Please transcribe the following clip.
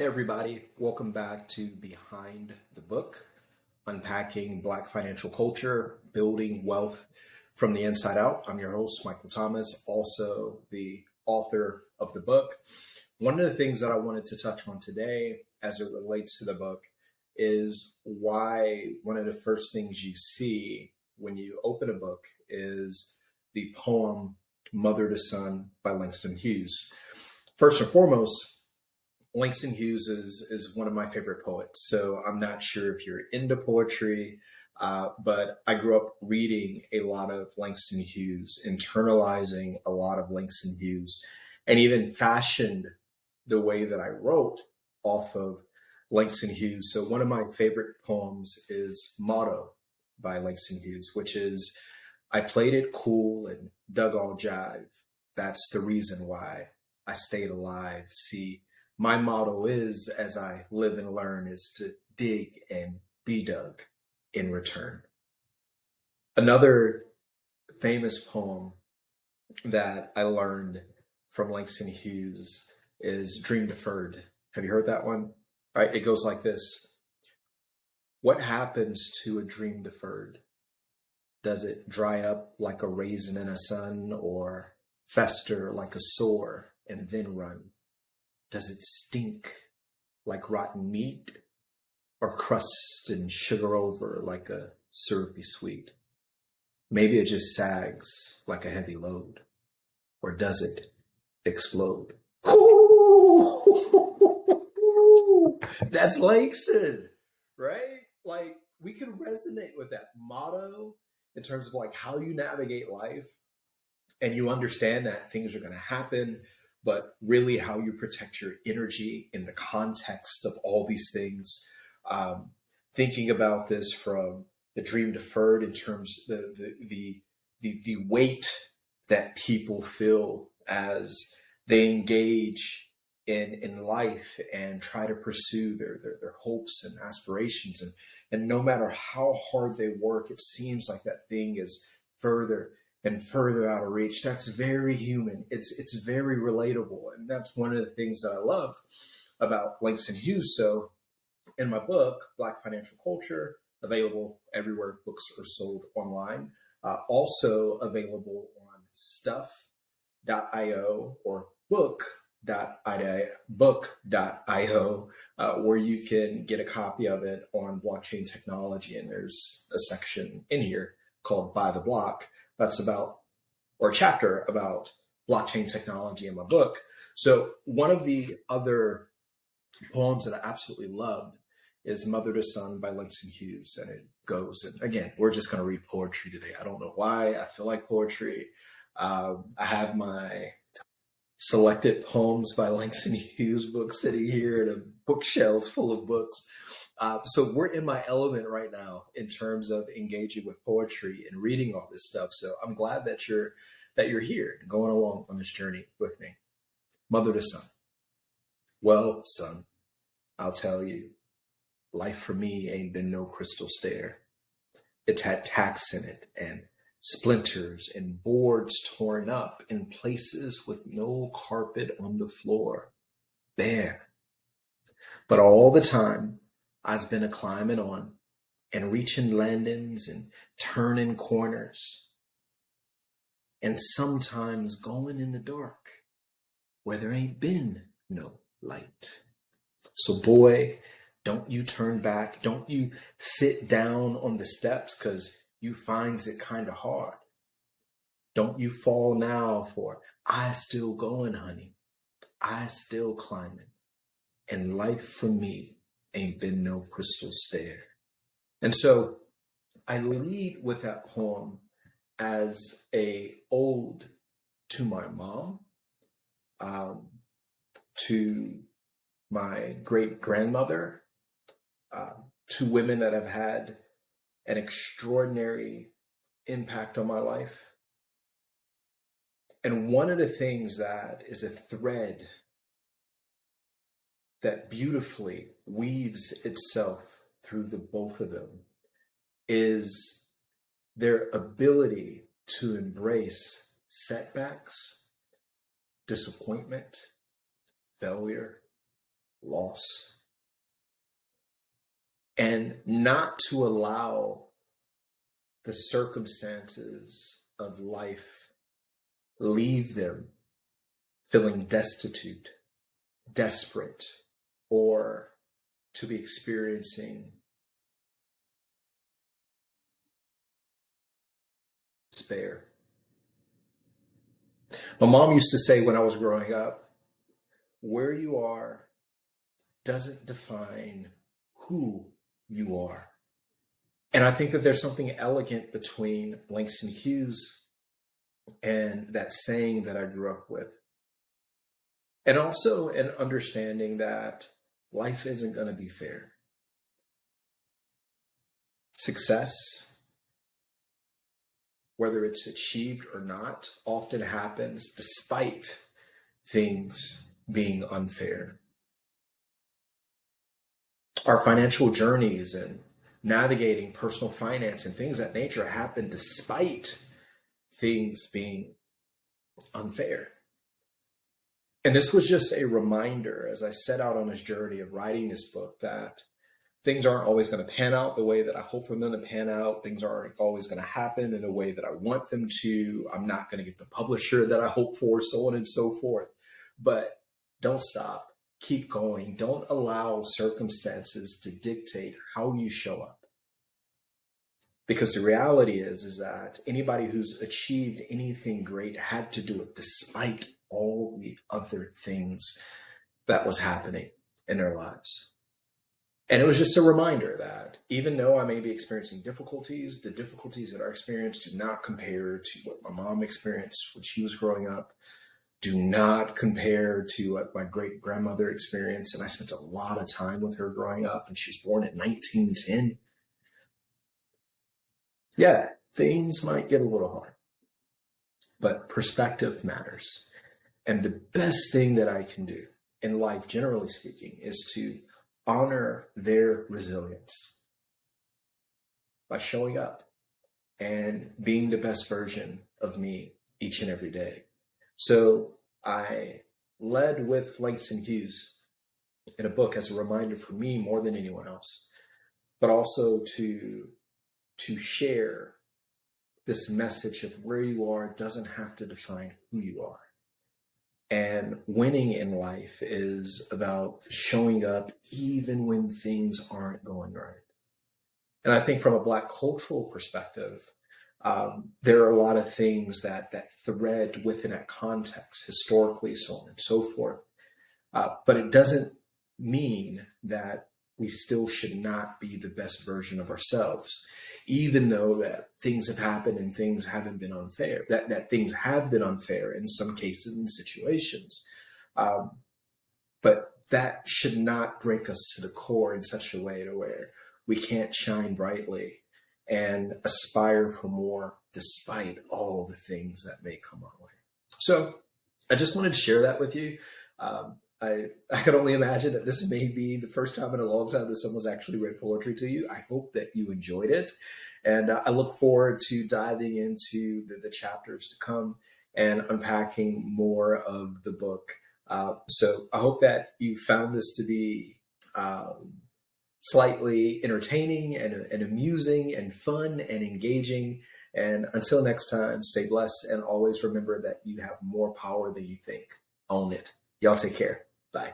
Hey everybody, welcome back to Behind the Book, unpacking Black financial culture, building wealth from the inside out. I'm your host, Michael Thomas, also the author of the book. One of the things that I wanted to touch on today as it relates to the book is why one of the first things you see when you open a book is the poem Mother to Son by Langston Hughes. First and foremost, Langston Hughes is one of my favorite poets. So I'm not sure if you're into poetry, but I grew up reading a lot of Langston Hughes, internalizing a lot of Langston Hughes, and even fashioned the way that I wrote off of Langston Hughes. So one of my favorite poems is Motto by Langston Hughes, which is, I played it cool and dug all jive. That's the reason why I stayed alive. See, my motto is, as I live and learn, is to dig and be dug in return. Another famous poem that I learned from Langston Hughes is Dream Deferred. Have you heard that one? Right? It goes like this. What happens to a dream deferred? Does it dry up like a raisin in a sun, or fester like a sore and then run? Does it stink like rotten meat, or crust and sugar over like a syrupy sweet? Maybe it just sags like a heavy load, or does it explode? That's Langston, right? Like, we can resonate with that motto in terms of like how you navigate life, and you understand that things are going to happen, but really how you protect your energy in the context of all these things. Um, Thinking about this from the dream deferred in terms of the weight that people feel as they engage in life and try to pursue their hopes and aspirations, and no matter how hard they work, it seems like that thing is further and further out of reach. That's very human. It's very relatable, and that's one of the things that I love about Langston Hughes. So, in my book, Black Financial Culture, available everywhere books are sold online, also available on stuff.io or book.io, where you can get a copy of it on blockchain technology. And there's a section in here called Buy the Block that's about, or a chapter about blockchain technology in my book. So one of the other poems that I absolutely loved is Mother to Son by Langston Hughes. And it goes, and again, we're just going to read poetry today. I don't know why I feel like poetry. I have my selected poems by Langston Hughes book sitting here in a bookshelves full of books. So we're in my element right now in terms of engaging with poetry and reading all this stuff. So I'm glad that you're here going along on this journey with me. Mother to Son. Well, son, I'll tell you, life for me ain't been no crystal stair. It's had tacks in it and splinters and boards torn up in places with no carpet on the floor. Bare. But all the time, I's been a climbing on and reaching landings and turning corners, and sometimes going in the dark where there ain't been no light. So boy, don't you turn back. Don't you sit down on the steps, 'cause you finds it kind of hard. Don't you fall now, for I still going, honey. I still climbing. And life for me ain't been no crystal stair. And so I lead with that poem as a ode to my mom, um, to my great grandmother, two women that have had an extraordinary impact on my life. And one of the things that is a thread that beautifully weaves itself through the both of them is their ability to embrace setbacks, disappointment, failure, loss, and not to allow the circumstances of life leave them feeling destitute, desperate, or to be experiencing despair. My mom used to say when I was growing up, where you are doesn't define who you are. And I think that there's something elegant between Langston Hughes and that saying that I grew up with. And also an understanding that life isn't going to be fair. Success, whether it's achieved or not, often happens despite things being unfair. Our financial journeys and navigating personal finance and things of that nature happen despite things being unfair. And this was just a reminder as I set out on this journey of writing this book that things aren't always going to pan out the way that I hope for them to pan out. Things aren't always going to happen in the way that I want them to. I'm not going to get the publisher that I hope for, so on and so forth. But don't stop. Keep going. Don't allow circumstances to dictate how you show up. Because the reality is that anybody who's achieved anything great had to do it despite all the other things that was happening in their lives. And it was just a reminder that even though I may be experiencing difficulties, the difficulties that I experienced do not compare to what my mom experienced when she was growing up, do not compare to what my great grandmother experienced. And I spent a lot of time with her growing up, and she was born in 1910. Yeah, things might get a little hard, but perspective matters. And the best thing that I can do in life, generally speaking, is to honor their resilience by showing up and being the best version of me each and every day. So I led with Langston Hughes in a book as a reminder for me more than anyone else, but also to share this message of where you are doesn't have to define who you are. And winning in life is about showing up even when things aren't going right. And I think from a Black cultural perspective, there are a lot of things that thread within that context, historically, so on and so forth. But it doesn't mean that we still should not be the best version of ourselves, even though that things have happened and things haven't been unfair, that things have been unfair in some cases and situations. But that should not break us to the core in such a way to where we can't shine brightly and aspire for more despite all the things that may come our way. So I just wanted to share that with you. I could only imagine that this may be the first time in a long time that someone's actually read poetry to you. I hope that you enjoyed it. And I look forward to diving into the chapters to come and unpacking more of the book. So I hope that you found this to be slightly entertaining and amusing and fun and engaging. And until next time, stay blessed and always remember that you have more power than you think. Own it. Y'all take care. Bye.